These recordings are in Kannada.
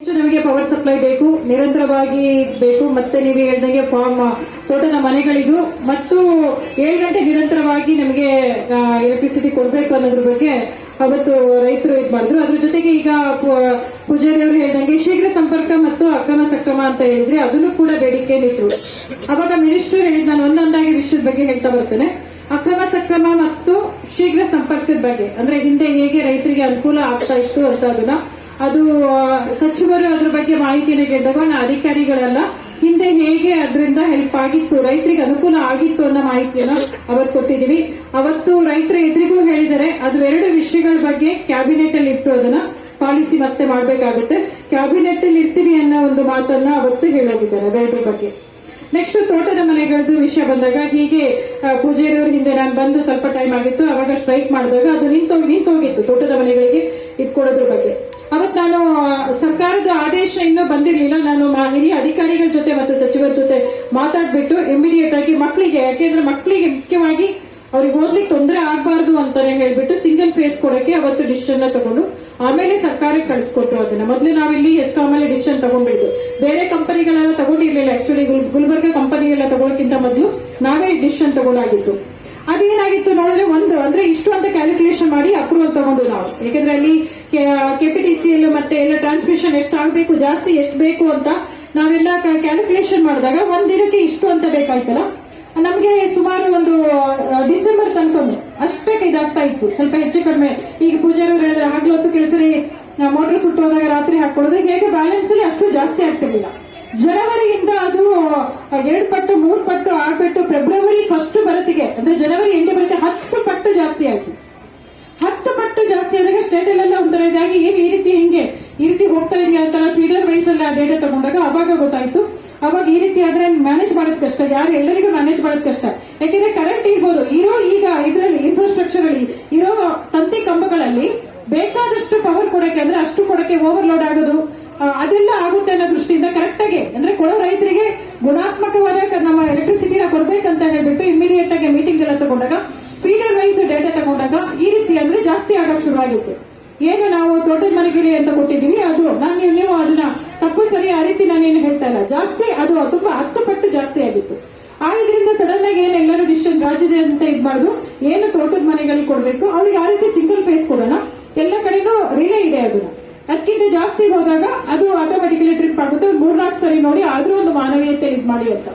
ನಮಗೆ ಪವರ್ ಸಪ್ಲೈ ಬೇಕು, ನಿರಂತರವಾಗಿ ಬೇಕು. ಮತ್ತೆ ನೀವು ಹೇಳಿದಂಗೆ ಫಾರ್ಮ್ ತೋಟದ ಮನೆಗಳಿಗೂ ಮತ್ತು 7 ಗಂಟೆ ನಿರಂತರವಾಗಿ ನಮಗೆ ಎಲೆಕ್ಟ್ರಿಸಿಟಿ ಕೊಡಬೇಕು ಅನ್ನೋದ್ರ ಬಗ್ಗೆ ಅವತ್ತು ರೈತರು ಇದು ಮಾಡಿದ್ರು. ಅದ್ರ ಜೊತೆಗೆ ಈಗ ಪೂಜಾರಿ ಅವರು ಹೇಳಿದಂಗೆ ಶೀಘ್ರ ಸಂಪರ್ಕ ಮತ್ತು ಅಕ್ರಮ ಸಕ್ರಮ ಅಂತ ಹೇಳಿದ್ರೆ ಅದನ್ನು ಕೂಡ ಬೇಡಿಕೆ ನಿಟ್ಟರು. ಅವಾಗ ಮಿನಿಸ್ಟರ್ ಹೇಳಿದ್, ನಾನು ಒಂದೊಂದಾಗಿ ವಿಷಯದ ಬಗ್ಗೆ ಹೇಳ್ತಾ ಬರ್ತೇನೆ. ಅಕ್ರಮ ಸಕ್ರಮ ಮತ್ತು ಶೀಘ್ರ ಸಂಪರ್ಕದ ಬಗ್ಗೆ ಅಂದ್ರೆ ಹಿಂದೆ ಹೇಗೆ ರೈತರಿಗೆ ಅನುಕೂಲ ಆಗ್ತಾ ಇತ್ತು ಅಂತ ಅದು ಸಚಿವರು ಅದ್ರ ಬಗ್ಗೆ ಮಾಹಿತಿನ ಕೇಳಿದಾಗ ಅಧಿಕಾರಿಗಳೆಲ್ಲ ಹಿಂದೆ ಹೇಗೆ ಅದರಿಂದ ಹೆಲ್ಪ್ ಆಗಿತ್ತು, ರೈತರಿಗೆ ಅನುಕೂಲ ಆಗಿತ್ತು ಅನ್ನೋ ಮಾಹಿತಿಯನ್ನ ಅವತ್ತು ಕೊಟ್ಟಿದೀವಿ. ಅವತ್ತು ರೈತರ ಎದುರಿಗೂ ಹೇಳಿದರೆ ಅದು 2 ವಿಷಯಗಳ ಬಗ್ಗೆ ಕ್ಯಾಬಿನೆಟ್ ಅಲ್ಲಿ ಇಟ್ಟು ಅದನ್ನ ಪಾಲಿಸಿ ಮತ್ತೆ ಮಾಡಬೇಕಾಗುತ್ತೆ. ಕ್ಯಾಬಿನೆಟ್ ಅಲ್ಲಿ ಇರ್ತೀವಿ ಅನ್ನೋ ಒಂದು ಮಾತನ್ನ ಅವತ್ತು ಹೇಳೋಗಿದ್ದಾರೆ ಅದರ ಬಗ್ಗೆ. ನೆಕ್ಸ್ಟ್ ತೋಟದ ಮನೆಗಳದ್ದು ವಿಷಯ ಬಂದಾಗ ಹೀಗೆ ಪೂಜಾರಿಯವರು ಹಿಂದೆ ನಾನು ಬಂದು ಸ್ವಲ್ಪ ಟೈಮ್ ಆಗಿತ್ತು, ಅವಾಗ ಸ್ಟ್ರೈಕ್ ಮಾಡಿದಾಗ ಅದು ನಿಂತೋಗಿತ್ತು ತೋಟದ ಮನೆಗಳಿಗೆ ಇದು ಕೊಡೋದ್ರ ಬಗ್ಗೆ. ಅವತ್ತು ನಾನು ಸರ್ಕಾರದ ಆದೇಶ ಇನ್ನೂ ಬಂದಿರಲಿಲ್ಲ. ನಾನು ಹಿರಿಯ ಅಧಿಕಾರಿಗಳ ಜೊತೆ ಮತ್ತು ಸಚಿವರ ಜೊತೆ ಮಾತಾಡ್ಬಿಟ್ಟು ಇಮಿಡಿಯೇಟ್ ಆಗಿ ಮಕ್ಕಳಿಗೆ, ಯಾಕೆಂದ್ರೆ ಮಕ್ಕಳಿಗೆ ಮುಖ್ಯವಾಗಿ ಅವ್ರಿಗೆ ಓದ್ಲಿಕ್ಕೆ ತೊಂದರೆ ಆಗಬಾರ್ದು ಅಂತಾನೆ ಹೇಳ್ಬಿಟ್ಟು ಸಿಂಗಲ್ ಫೇಸ್ ಕೊಡಕ್ಕೆ ಅವತ್ತು ಡಿಸಿಷನ್ ತಗೊಂಡು ಆಮೇಲೆ ಸರ್ಕಾರಕ್ಕೆ ಕಳಿಸ್ಕೊಟ್ರು. ಅದನ್ನ ಮೊದಲು ನಾವಿಲ್ಲಿ ಎಸ್ಕಾಂ ಅಲ್ಲಿ ಡಿಸಿಷನ್ ತಗೊಂಡ್ಬಿಟ್ಟು ಬೇರೆ ಕಂಪನಿಗಳೆಲ್ಲ ತಗೊಂಡಿರ್ಲಿಲ್ಲ. ಆಕ್ಚುಲಿ ಗುಲ್ಬರ್ಗ ಕಂಪನಿ ಎಲ್ಲ ತಗೊಳ್ಳೋಕ್ಕಿಂತ ಮೊದಲು ನಾವೇ ಡಿಸಿಷನ್ ತಗೊಂಡಾಗಿತ್ತು. ಅದೇನಾಗಿತ್ತು ನೋಡಿದ್ರೆ ಅಂದ್ರೆ ಇಷ್ಟು ಅಂತ ಕ್ಯಾಲ್ಕುಲೇಷನ್ ಮಾಡಿ ಅಪ್ರೂವಲ್ ತಗೊಂಡು ನಾವು, ಯಾಕಂದ್ರೆ ಅಲ್ಲಿ ಕೆಪಿಟಿಸಿಎಲ್ ಮತ್ತೆ ಎಲ್ಲ ಟ್ರಾನ್ಸ್ಮಿಷನ್ ಎಷ್ಟು ಆಗ್ಬೇಕು, ಜಾಸ್ತಿ ಎಷ್ಟು ಬೇಕು ಅಂತ ನಾವೆಲ್ಲ ಕ್ಯಾಲ್ಕುಲೇಷನ್ ಮಾಡಿದಾಗ ಒಂದ್ ದಿನಕ್ಕೆ ಇಷ್ಟು ಅಂತ ಬೇಕಾಯ್ತಲ್ಲ, ನಮ್ಗೆ ಸುಮಾರು ಒಂದು ಡಿಸೆಂಬರ್ ತನಕ ಅಷ್ಟೇ ಇದಾಗ್ತಾ ಇತ್ತು, ಸ್ವಲ್ಪ ಹೆಚ್ಚು ಕಡಿಮೆ. ಈಗ ಪೂಜಾರಿ ಹೇಳಿದ್ರೆ ಹಗಲೊತ್ತು ಕೆಲಸರಿ ಮೋಟರ್ ಸುಟ್ಟು ಹೋದಾಗ ರಾತ್ರಿ ಹಾಕೊಳ್ಳೋದು, ಹೇಗೆ ಬ್ಯಾಲೆನ್ಸ್ ಅಲ್ಲಿ ಅಷ್ಟು ಜಾಸ್ತಿ ಆಗ್ತಿರ್ಲಿಲ್ಲ. ಜನವರಿಯಿಂದ ಅದು 2 ಪಟ್ಟು 3 ಪಟ್ಟು ಆಗ್ಬಿಟ್ಟು ಫೆಬ್ರವರಿ ಫಸ್ಟ್ ಬರತ್ತಿಗೆ ಅಂದ್ರೆ ಜನವರಿ ಎಂಟು ಬರುತ್ತೆ 10 ಪಟ್ಟು ಜಾಸ್ತಿ ಆಯ್ತು. 10 ಪಟ್ಟು ಜಾಸ್ತಿ ಆದಾಗ ಸ್ಟೇಟ್ ಅಲ್ಲೆಲ್ಲ ಒಂಥರ ಇದಾಗಿ ಏನ್ ಈ ರೀತಿ ಹೋಗ್ತಾ ಇದೆಯಾ ಅಂತ ಫೀಡರ್ ವೈಸ್ ಅಲ್ಲಿ ಆ ಡೇಟಾ ತಗೊಂಡಾಗ ಅವಾಗ ಗೊತ್ತಾಯ್ತು. ಅವಾಗ ಈ ರೀತಿ ಆದ್ರೆ ಮ್ಯಾನೇಜ್ ಮಾಡೋದ್ ಕಷ್ಟ, ಯಾರು ಎಲ್ಲರಿಗೂ ಮ್ಯಾನೇಜ್ ಮಾಡೋದ್ ಕಷ್ಟ. ಯಾಕೆಂದ್ರೆ ಕರೆಂಟ್ ಇರ್ಬೋದು, ಈಗ ಇದರಲ್ಲಿ ಇನ್ಫ್ರಾಸ್ಟ್ರಕ್ಚರ್ ಅಲ್ಲಿ ಇರೋ ತಂತಿ ಕಂಬಗಳಲ್ಲಿ ಬೇಕಾದಷ್ಟು ಪವರ್ ಕೊಡಕ್ಕೆ ಅಂದ್ರೆ ಅಷ್ಟು ಕೊಡಕ್ಕೆ ಓವರ್ಲೋಡ್ ಆಗೋದು ಅದೆಲ್ಲ ಆಗುತ್ತೆ ಅನ್ನೋ ದೃಷ್ಟಿಯಿಂದ ಕರೆಕ್ಟ್ ಆಗಿ ಅಂದ್ರೆ ಕೊಡೋ ರೈತರಿಗೆ ಗುಣಾತ್ಮಕವಾದ ನಮ್ಮ ಎಲೆಕ್ಟ್ರಿಸಿಟಿನ ಕೊಡ್ಬೇಕಂತ ಹೇಳ್ಬಿಟ್ಟು ಇಮಿಡಿಯೇಟ್ ಆಗಿ ಮೀಟಿಂಗ್ ಎಲ್ಲ ತಗೊಂಡಾಗ ಫೀಡರ್ ವೈಸ್ ಡೇಟಾ ತಗೊಂಡಾಗ ಈ ರೀತಿ ಅಂದ್ರೆ ಜಾಸ್ತಿ ಆಗಕ್ ಶುರುವಾಗಿತ್ತು. ಏನು ನಾವು ತೋಟದ ಮನೆಗಿರಿ ಅಂತ ಕೊಟ್ಟಿದ್ದೀವಿ ಅದು ನೀವು ಅದನ್ನ ತಪ್ಪು ಸರಿ ಆ ರೀತಿ ನಾನೇನು ಹೇಳ್ತಾ ಇಲ್ಲ, ಜಾಸ್ತಿ ಅದು ತುಂಬಾ 10 ಪಟ್ಟು ಜಾಸ್ತಿ ಆಗಿತ್ತು. ಇದರಿಂದ ಸಡನ್ ಆಗಿ ಏನು ಎಲ್ಲರೂ ಡಿಸಿಷನ್ ರಾಜ್ಯದಂತ ಇದ್ಬಾರ್ದು, ಏನು ತೋಟದ ಮನೆಗಳಿಗೆ ಕೊಡ್ಬೇಕು ಅವ್ರಿಗೆ ಆ ರೀತಿ ಸಿಂಗಲ್ ಫೇಸ್ ಕೊಡೋಣ. ಎಲ್ಲ ಕಡೆನೂ ರಿಲೇ ಇದೆ, ಅದಕ್ಕಿಂತ ಜಾಸ್ತಿ ಹೋದಾಗ ಅದು ಆಟೋಮೆಟಿಕಲಿ ಟ್ರಿಪ್ ಆಗುತ್ತೆ. 3-4 ಸರಿ ನೋಡಿ ಆದ್ರೂ ಒಂದು ಮಾನವೀಯತೆ ಇದು ಮಾಡಿ ಅಂತ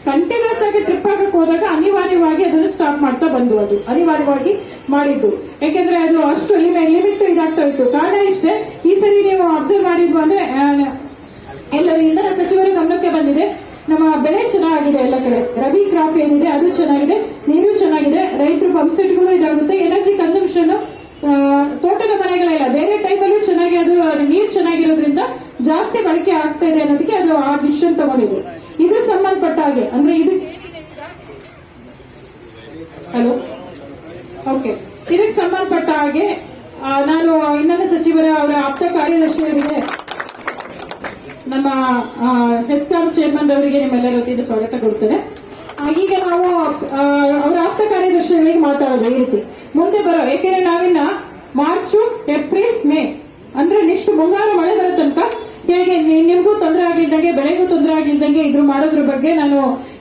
ಕಂಟಿನ್ಯೂಸ್ ಆಗಿ ಟ್ರಿಪ್ ಆಗಕ್ಕೆ ಹೋದಾಗ ಅನಿವಾರ್ಯವಾಗಿ ಅದನ್ನು ಸ್ಟಾಪ್ ಮಾಡ್ತಾ ಬಂದು ಅದು ಅನಿವಾರ್ಯವಾಗಿ ಮಾಡಿದ್ದು. ಯಾಕೆಂದ್ರೆ ಅದು ಅಷ್ಟು ಲಿಮಿಟ್ ಇದಾಗ್ತಾ ಇತ್ತು. ಕಾರಣ ಇಷ್ಟೇ, ಈ ಸರಿ ನೀವು ಅಬ್ಸರ್ವ್ ಮಾಡಿದ್ವು ಅಂದ್ರೆ ಎಲ್ಲರೂ ಇಂಧನ ಸಚಿವರ ಗಮನಕ್ಕೆ ಬಂದಿದೆ, ನಮ್ಮ ಬೆಳೆ ಚೆನ್ನಾಗಿದೆ, ಎಲ್ಲ ಕಡೆ ರಬಿ ಕ್ರಾಪ್ ಏನಿದೆ ಅದು ಚೆನ್ನಾಗಿದೆ, ನೀರು ಚೆನ್ನಾಗಿದೆ, ರೈತರು ಪಂಪ್ ಸೆಟ್ಗಳು ಇದಾಗುತ್ತೆ, ಎನರ್ಜಿ ಕನ್ಸಂಪ್ಷನ್ ತೋಟದ ಮನೆಗಳೆಲ್ಲ ಬೇರೆ ಟೈಮಲ್ಲೂ ಚೆನ್ನಾಗಿ ಅದು ನೀರು ಚೆನ್ನಾಗಿರೋದ್ರಿಂದ ಜಾಸ್ತಿ ಬಳಕೆ ಆಗ್ತಾ ಇದೆ ಅನ್ನೋದಕ್ಕೆ ಅದು ಆ ಡಿಸಿಷನ್ ತಗೊಂಡಿದೆ. ಇದು ಸಂಬಂಧಪಟ್ಟ ಹಾಗೆ ಅಂದ್ರೆ ಇದು ಹಲೋ ಓಕೆ ಇದಕ್ಕೆ ಸಂಬಂಧಪಟ್ಟ ಹಾಗೆ ನಾನು ಇಂಧನ ಸಚಿವರ ಅವರ ಆಪ್ತ ಕಾರ್ಯದರ್ಶಿಯವರಿಗೆ ನಮ್ಮ ಹೆಸ್ಕಾಂ ಚೇರ್ಮನ್ ಅವರಿಗೆ ನಿಮ್ಮೆಲ್ಲರ ವತಿಯಿಂದ ಸ್ವಾಗತ ಕೊಡ್ತೇನೆ. ಈಗ ನಾವು ಅವರ ಆಪ್ತ ಕಾರ್ಯದರ್ಶಿಗಳಿಗೆ ಮಾತಾಡೋದು ಈ ರೀತಿ ಮುಂದೆ ಬರೋ, ಯಾಕೆಂದ್ರೆ ನಾವಿನ್ನ ಮಾರ್ಚ್ ಏಪ್ರಿಲ್ ಮೇ ಅಂದ್ರೆ ನೆಕ್ಸ್ಟ್ ಮುಂಗಾರು ಮಳೆ ಬರೋ ತನಕ ಹೇಗೆ ನಿಮ್ಗೂ ತೊಂದರೆ ಆಗಿಲ್ದಂಗೆ ಬೆಳೆಗೂ ತೊಂದರೆ ಆಗಿಲ್ದಂಗೆ ಇದ್ರ ಮಾಡೋದ್ರ ಬಗ್ಗೆ ನಾನು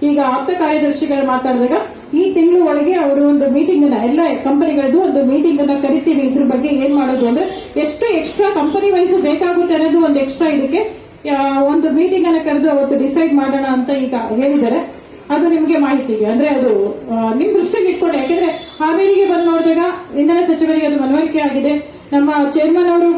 ಈಗ ಆಪ್ತ ಕಾರ್ಯದರ್ಶಿಗಳು ಮಾತಾಡಿದಾಗ ಈ ತಿಂಗಳು ಒಳಗೆ ಅವರು ಒಂದು ಮೀಟಿಂಗ್ ಅನ್ನ ಎಲ್ಲ ಕಂಪನಿಗಳದ್ದು ಒಂದು ಮೀಟಿಂಗ್ ಅನ್ನ ಕರಿತೀವಿ. ಇದ್ರ ಬಗ್ಗೆ ಏನ್ ಮಾಡೋದು ಅಂದ್ರೆ ಎಷ್ಟು ಎಕ್ಸ್ಟ್ರಾ ಕಂಪನಿ ವೈಸ್ ಬೇಕಾಗುತ್ತೆ ಅನ್ನೋದು ಒಂದು ಎಕ್ಸ್ಟ್ರಾ ಇದಕ್ಕೆ ಒಂದು ಮೀಟಿಂಗ್ ಅನ್ನ ಕರೆದು ಅವತ್ತು ಡಿಸೈಡ್ ಮಾಡೋಣ ಅಂತ ಈಗ ಹೇಳಿದ್ದಾರೆ. ಅದು ನಿಮ್ಗೆ ಮಾಹಿತಿಗೆ ಅಂದ್ರೆ ಅದು ನಿಮ್ ದೃಷ್ಟಿಗೆ ಇಟ್ಕೊಂಡು, ಯಾಕೆಂದ್ರೆ ಹಾವೇರಿಗೆ ಬಂದು ನೋಡಿದಾಗ ಇಂಧನ ಸಚಿವರಿಗೆ ಅದು ಮನವರಿಕೆ ಆಗಿದೆ. ನಮ್ಮ ಚೇರ್ಮನ್ ಅವರು